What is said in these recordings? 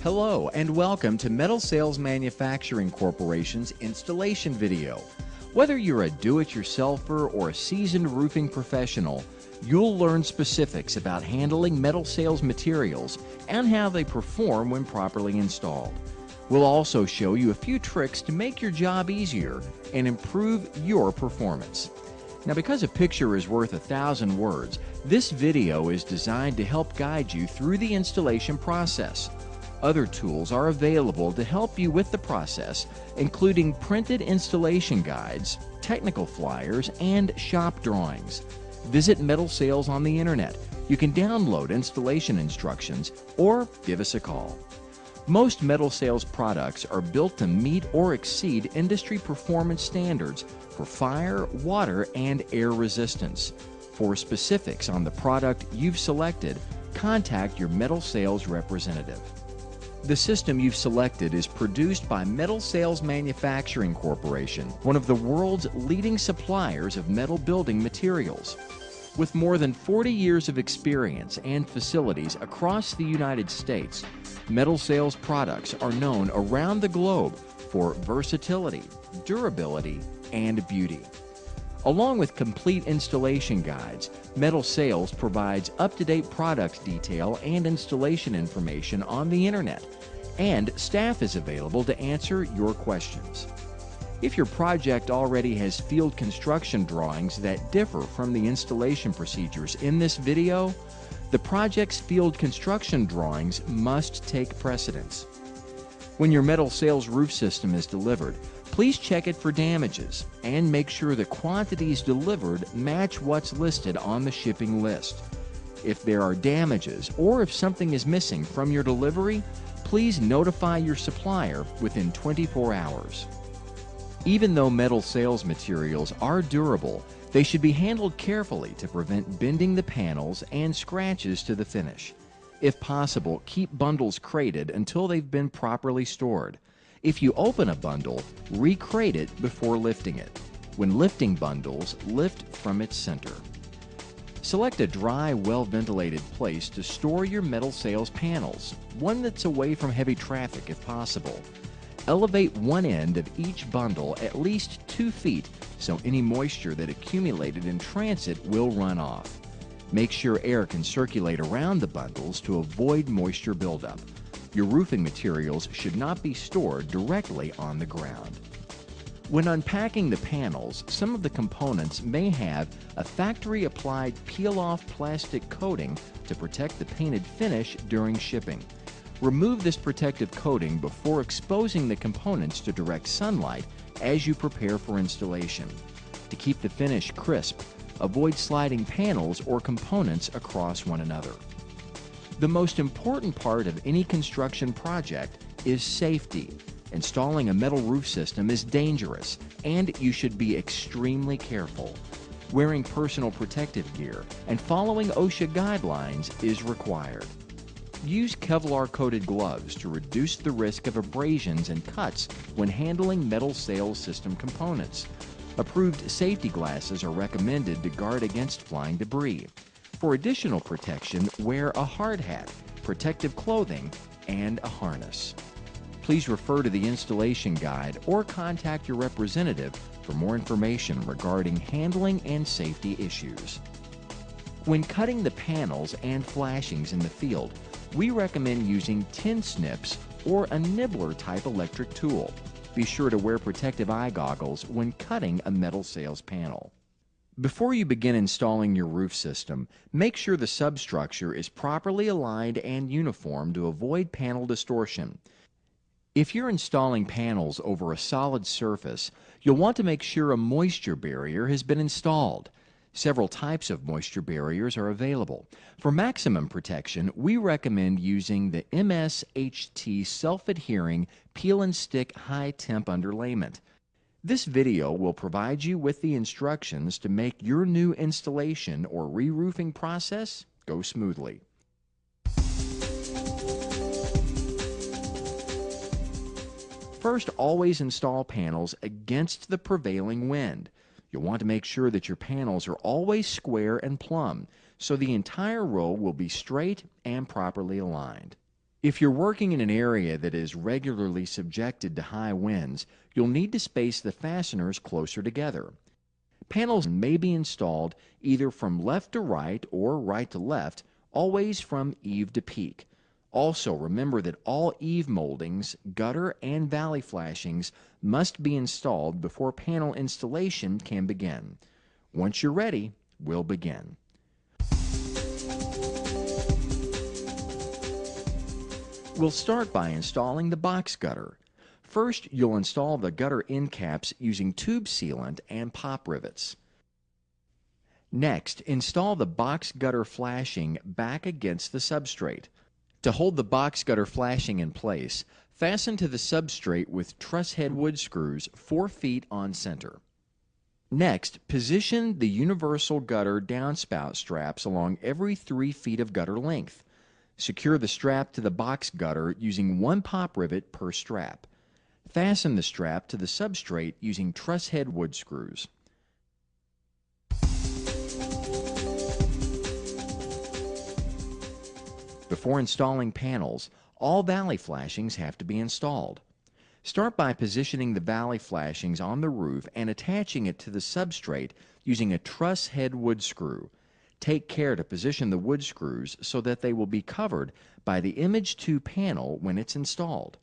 Hello and welcome to Metal Sales Manufacturing Corporation's installation video. Whether you're a do-it-yourselfer or a seasoned roofing professional, you'll learn specifics about handling metal sales materials and how they perform when properly installed. We'll also show you a few tricks to make your job easier and improve your performance. Now, because a picture is worth 1,000 words, this video is designed to help guide you through the installation process. Other tools are available to help you with the process, including printed installation guides, technical flyers, and shop drawings. Visit Metal Sales on the internet. You can download installation instructions or give us a call. Most metal sales products are built to meet or exceed industry performance standards for fire, water, and air resistance. For specifics on the product you've selected, contact your metal sales representative. The system you've selected is produced by Metal Sales Manufacturing Corporation, one of the world's leading suppliers of metal building materials. With more than 40 years of experience and facilities across the United States, Metal Sales products are known around the globe for versatility, durability, and beauty. Along with complete installation guides, Metal Sales provides up-to-date product detail and installation information on the internet, and staff is available to answer your questions. If your project already has field construction drawings that differ from the installation procedures in this video, the project's field construction drawings must take precedence. When your Metal Sales roof system is delivered, please check it for damages and make sure the quantities delivered match what's listed on the shipping list. If there are damages or if something is missing from your delivery, please notify your supplier within 24 hours. Even though metal sales materials are durable, they should be handled carefully to prevent bending the panels and scratches to the finish. If possible, keep bundles crated until they've been properly stored. If you open a bundle, recrate it before lifting it. When lifting bundles, lift from its center. Select a dry, well-ventilated place to store your metal sales panels, one that's away from heavy traffic if possible. Elevate one end of each bundle at least 2 feet so any moisture that accumulated in transit will run off. Make sure air can circulate around the bundles to avoid moisture buildup. Your roofing materials should not be stored directly on the ground. When unpacking the panels, some of the components may have a factory-applied peel-off plastic coating to protect the painted finish during shipping. Remove this protective coating before exposing the components to direct sunlight as you prepare for installation. To keep the finish crisp, avoid sliding panels or components across one another. The most important part of any construction project is safety. Installing a metal roof system is dangerous, and you should be extremely careful. Wearing personal protective gear and following OSHA guidelines is required. Use Kevlar-coated gloves to reduce the risk of abrasions and cuts when handling metal sales system components. Approved safety glasses are recommended to guard against flying debris. For additional protection, wear a hard hat, protective clothing, and a harness. Please refer to the installation guide or contact your representative for more information regarding handling and safety issues. When cutting the panels and flashings in the field, we recommend using tin snips or a nibbler-type electric tool. Be sure to wear protective eye goggles when cutting a metal sales panel. Before you begin installing your roof system, make sure the substructure is properly aligned and uniform to avoid panel distortion. If you're installing panels over a solid surface, you'll want to make sure a moisture barrier has been installed. Several types of moisture barriers are available. For maximum protection, we recommend using the MSHT self-adhering peel and stick high temp underlayment. This video will provide you with the instructions to make your new installation or re-roofing process go smoothly. First, always install panels against the prevailing wind. You'll want to make sure that your panels are always square and plumb, so the entire row will be straight and properly aligned. If you're working in an area that is regularly subjected to high winds, you'll need to space the fasteners closer together. Panels may be installed either from left to right or right to left, always from eave to peak. Also, remember that all eave moldings, gutter, and valley flashings must be installed before panel installation can begin. Once you're ready, we'll begin. We'll start by installing the box gutter. First, you'll install the gutter end caps using tube sealant and pop rivets. Next, install the box gutter flashing back against the substrate. To hold the box gutter flashing in place, fasten to the substrate with truss head wood screws 4 feet on center. Next, position the universal gutter downspout straps along every 3 feet of gutter length. Secure the strap to the box gutter using 1 pop rivet per strap. Fasten the strap to the substrate using truss head wood screws. Before installing panels, all valley flashings have to be installed. Start by positioning the valley flashings on the roof and attaching it to the substrate using a truss head wood screw. Take care to position the wood screws so that they will be covered by the Image2 panel when it's installed.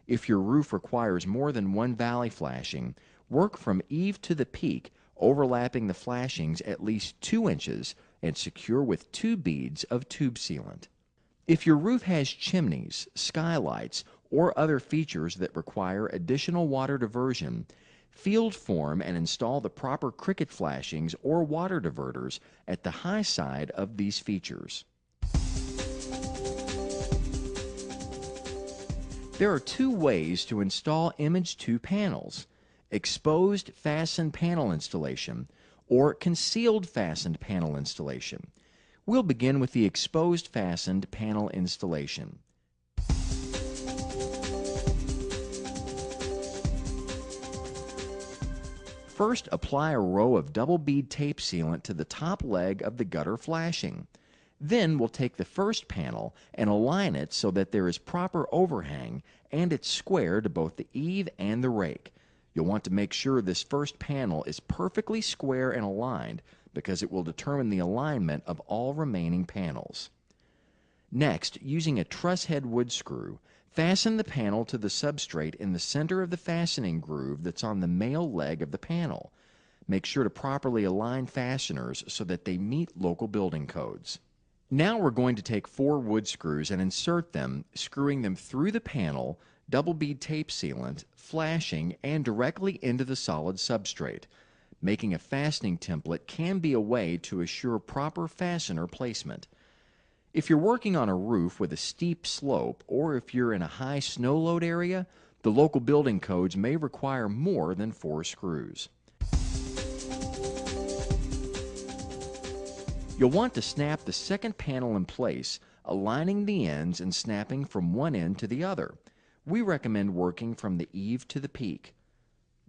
If your roof requires more than 1 valley flashing, work from eave to the peak, overlapping the flashings at least 2 inches and secure with 2 beads of tube sealant. If your roof has chimneys, skylights, or other features that require additional water diversion, field form and install the proper cricket flashings or water diverters at the high side of these features. There are 2 ways to install Image2 panels: exposed fastened panel installation or concealed fastened panel installation. We'll begin with the exposed fastened panel installation. First, apply a row of double bead tape sealant to the top leg of the gutter flashing. Then we'll take the first panel and align it so that there is proper overhang and it's square to both the eave and the rake. You'll want to make sure this first panel is perfectly square and aligned because it will determine the alignment of all remaining panels. Next, using a truss head wood screw, fasten the panel to the substrate in the center of the fastening groove that's on the male leg of the panel. Make sure to properly align fasteners so that they meet local building codes. Now we're going to take 4 wood screws and insert them, screwing them through the panel, double bead tape sealant, flashing, and directly into the solid substrate. Making a fastening template can be a way to assure proper fastener placement. If you're working on a roof with a steep slope, or if you're in a high snow load area, the local building codes may require more than 4 screws. You'll want to snap the second panel in place, aligning the ends and snapping from one end to the other. We recommend working from the eave to the peak.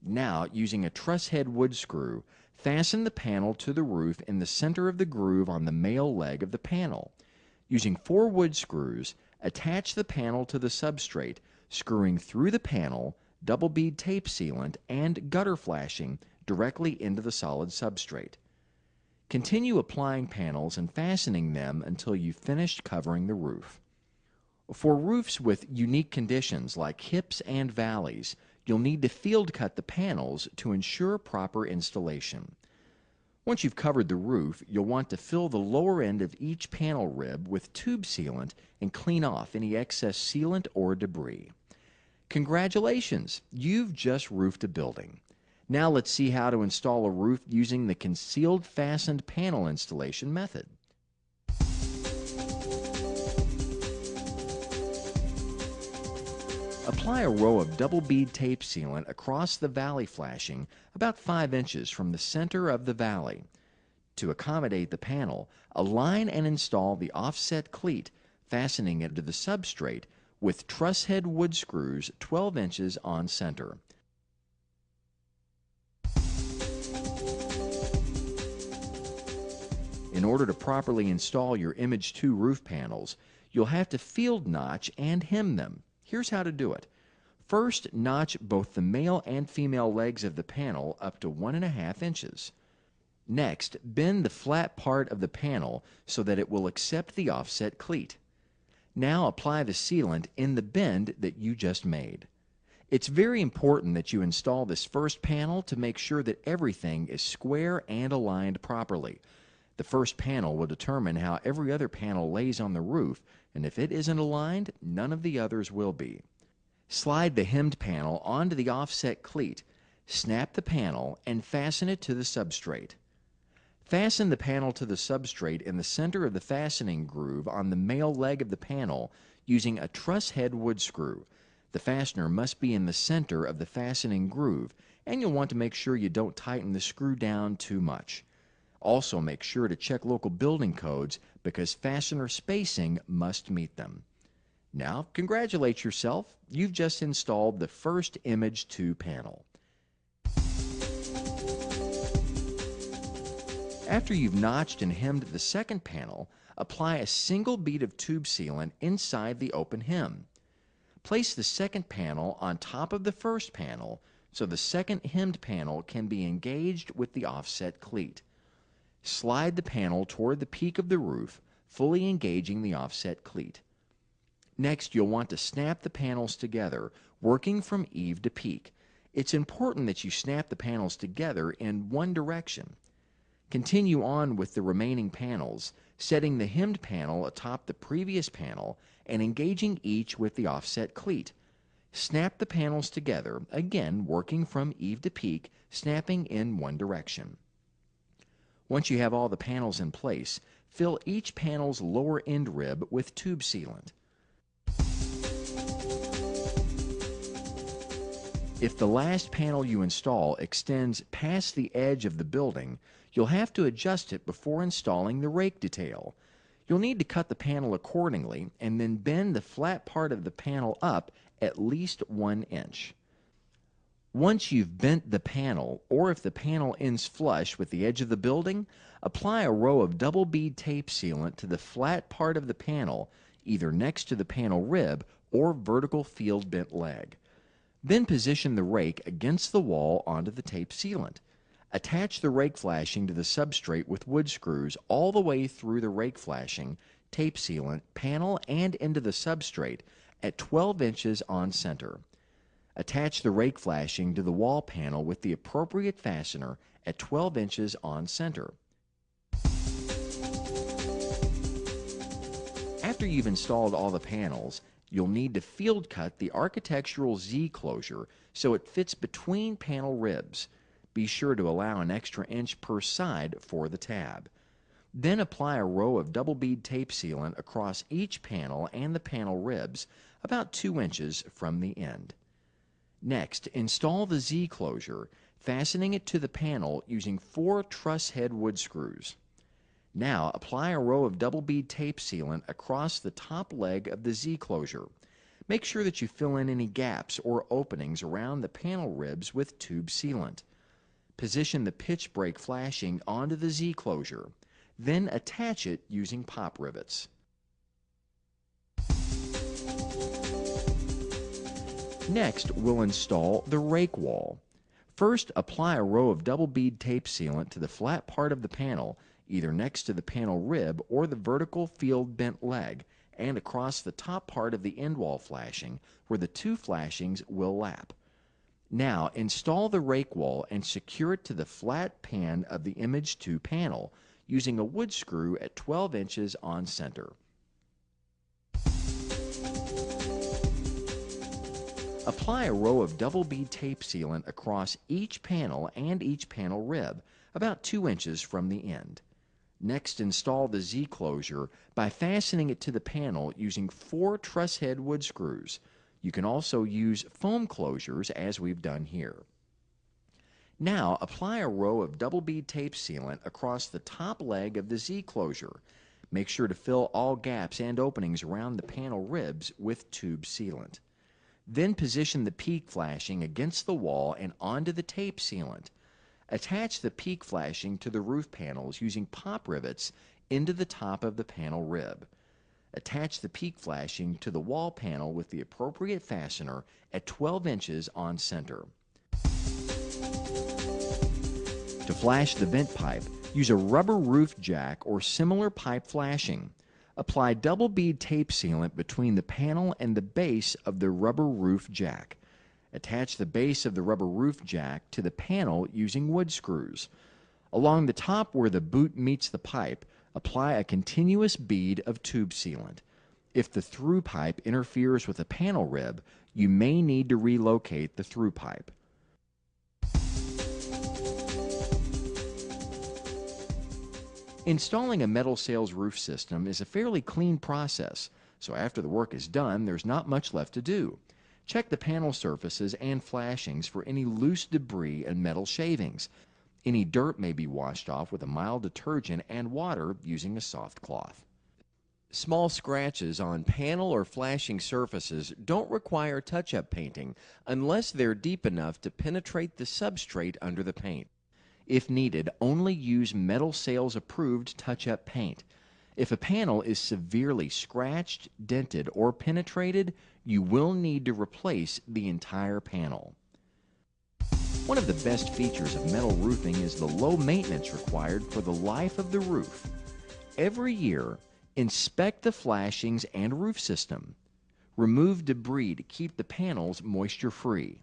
Now, using a truss head wood screw, fasten the panel to the roof in the center of the groove on the male leg of the panel. Using 4 wood screws, attach the panel to the substrate, screwing through the panel, double bead tape sealant, and gutter flashing directly into the solid substrate. Continue applying panels and fastening them until you've finished covering the roof. For roofs with unique conditions like hips and valleys, you'll need to field cut the panels to ensure proper installation. Once you've covered the roof, you'll want to fill the lower end of each panel rib with tube sealant and clean off any excess sealant or debris. Congratulations! You've just roofed a building. Now let's see how to install a roof using the concealed fastened panel installation method. Apply a row of double bead tape sealant across the valley flashing about 5 inches from the center of the valley. To accommodate the panel, align and install the offset cleat, fastening it to the substrate with truss head wood screws 12 inches on center. In order to properly install your Image2 roof panels, You'll have to field notch and hem them. Here's how to do it. First, notch both the male and female legs of the panel up to 1.5 inches. Next, bend the flat part of the panel so that it will accept the offset cleat. Now apply the sealant in the bend that you just made. It's very important that you install this first panel to make sure that everything is square and aligned properly. The first panel will determine how every other panel lays on the roof, and if it isn't aligned, none of the others will be. Slide the hemmed panel onto the offset cleat, snap the panel, and fasten it to the substrate. Fasten the panel to the substrate in the center of the fastening groove on the male leg of the panel using a truss head wood screw. The fastener must be in the center of the fastening groove, and you'll want to make sure you don't tighten the screw down too much. Also, make sure to check local building codes because fastener spacing must meet them. Now, congratulate yourself. You've just installed the first Image2 panel. After you've notched and hemmed the second panel, apply a single bead of tube sealant inside the open hem. Place the second panel on top of the first panel so the second hemmed panel can be engaged with the offset cleat. Slide the panel toward the peak of the roof, fully engaging the offset cleat. Next, you'll want to snap the panels together, working from eave to peak. It's important that you snap the panels together in one direction. Continue on with the remaining panels, setting the hemmed panel atop the previous panel and engaging each with the offset cleat. Snap the panels together, again working from eave to peak, snapping in one direction. Once you have all the panels in place, fill each panel's lower end rib with tube sealant. If the last panel you install extends past the edge of the building, you'll have to adjust it before installing the rake detail. You'll need to cut the panel accordingly and then bend the flat part of the panel up at least 1 inch. Once you've bent the panel, or if the panel ends flush with the edge of the building, apply a row of double bead tape sealant to the flat part of the panel, either next to the panel rib or vertical field bent leg. Then position the rake against the wall onto the tape sealant. Attach the rake flashing to the substrate with wood screws all the way through the rake flashing, tape sealant, panel, and into the substrate at 12 inches on center. Attach the rake flashing to the wall panel with the appropriate fastener at 12 inches on center. After you've installed all the panels, you'll need to field cut the architectural Z closure so it fits between panel ribs. Be sure to allow an extra inch per side for the tab. Then apply a row of double bead tape sealant across each panel and the panel ribs about 2 inches from the end. Next, install the Z closure, fastening it to the panel using 4 truss head wood screws. Now apply a row of double bead tape sealant across the top leg of the Z closure. Make sure that you fill in any gaps or openings around the panel ribs with tube sealant. Position the pitch brake flashing onto the Z closure. Then attach it using pop rivets. Next, we'll install the rake wall. First, apply a row of double bead tape sealant to the flat part of the panel, either next to the panel rib or the vertical field bent leg, and across the top part of the end wall flashing, where the 2 flashings will lap. Now, install the rake wall and secure it to the flat pan of the Image2 panel using a wood screw at 12 inches on center. Apply a row of double bead tape sealant across each panel and each panel rib, about 2 inches from the end. Next, install the Z closure by fastening it to the panel using 4 truss head wood screws. You can also use foam closures as we've done here. Now, apply a row of double bead tape sealant across the top leg of the Z closure. Make sure to fill all gaps and openings around the panel ribs with tube sealant. Then position the peak flashing against the wall and onto the tape sealant. Attach the peak flashing to the roof panels using pop rivets into the top of the panel rib. Attach the peak flashing to the wall panel with the appropriate fastener at 12 inches on center. To flash the vent pipe, use a rubber roof jack or similar pipe flashing. Apply double bead tape sealant between the panel and the base of the rubber roof jack. Attach the base of the rubber roof jack to the panel using wood screws. Along the top where the boot meets the pipe, apply a continuous bead of tube sealant. If the through pipe interferes with the panel rib, you may need to relocate the through pipe. Installing a metal sales roof system is a fairly clean process, so after the work is done, there's not much left to do. Check the panel surfaces and flashings for any loose debris and metal shavings. Any dirt may be washed off with a mild detergent and water using a soft cloth. Small scratches on panel or flashing surfaces don't require touch-up painting unless they're deep enough to penetrate the substrate under the paint. If needed, only use Metal Sales approved touch-up paint. If a panel is severely scratched, dented, or penetrated, you will need to replace the entire panel. One of the best features of metal roofing is the low maintenance required for the life of the roof. Every year, inspect the flashings and roof system. Remove debris to keep the panels moisture-free.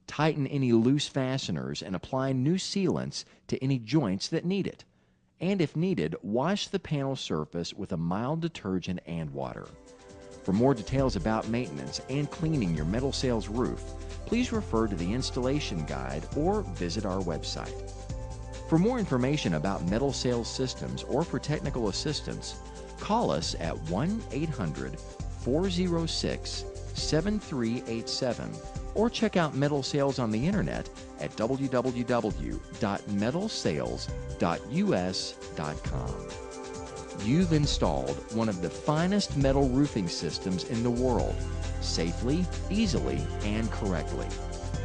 Tighten any loose fasteners and apply new sealants to any joints that need it. And if needed, wash the panel surface with a mild detergent and water. For more details about maintenance and cleaning your metal sales roof, please refer to the installation guide or visit our website. For more information about metal sales systems or for technical assistance, call us at 1-800-406-7387 or check out Metal Sales on the internet at www.metalsales.us.com. You've installed one of the finest metal roofing systems in the world, safely, easily, and correctly.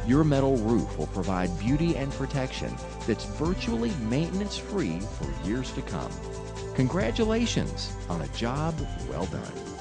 Your metal roof will provide beauty and protection that's virtually maintenance-free for years to come. Congratulations on a job well done.